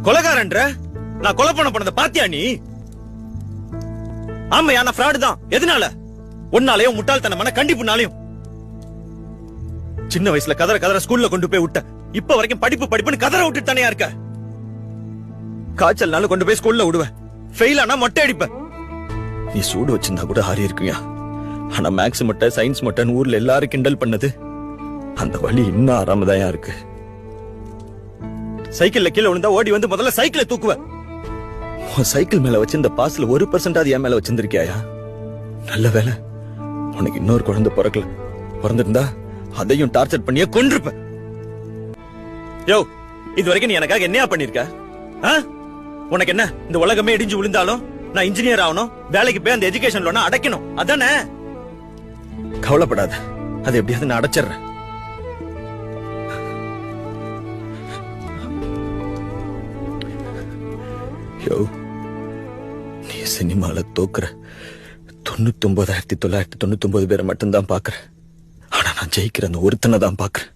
கொலைகாரன்ற நான் கொலை பண்ணத பாத்தியா நீ? ஆமையா நான் ஃப்ராடு தான். எதனால? ஒன்னாலயும் முட்டாள்தனமான கண்டிப்புனாலையும். சின்ன வயசுல கதற ஸ்கூல்ல கொண்டு போய் விட்ட. இப்ப வரைக்கும் படிப்புன்னு கதற விட்டு தனியா இருக்க. காய்ச்சல்னால கொண்டு போய் ஸ்கூல்ல விடுவேன். ஃபெயில் ஆனா மொட்டை அடிப்ப. நீ சூடு வச்சிருந்தா கூட ஆறி இருக்குயா. ஆனா மேக்ஸ் மொட்டை சயின்ஸ் மொட்டைன்னு ஊர்ல எல்லாரும் கிண்டல் பண்ணது அந்த வழி இன்னும் ஆறாமதாயா இருக்கு. சைக்கிள்ல கீழே விழுந்தா ஓடி வந்து முதல்ல சைக்கிளை தூக்குவ. சைக்கிள் மேல வச்சிருந்த பாஸ்ல 1% என் மேல வச்சிருந்திருக்கியா? நல்ல வேலை உனக்கு இன்னொரு குழந்தை பிறந்திருந்தா அதையும் டார்ச்சர் பண்ணியே கொன்றுப்ப. யோ, இது வரைக்கும் நீ எனக்காக என்னையா பண்ணிருக்க? உனக்கு என்ன இந்த உலகமே இடிஞ்சு விழுந்தாலும் நான் இன்ஜினியர் ஆகணும், வேலைக்கு போய் அந்த எஜுகேஷன் லோனை அடைக்கணும், அதானே? கவலைப்படாத, அது எப்படியாவது நான் அடைச்சிடுறேன். யோ, நீ சினிமால தோக்குற 99,999 பேரை மட்டும்தான் பாக்குற. ஆனா நான் ஜெயிக்கிற அந்த ஒருத்தனை தான் பாக்குறேன்.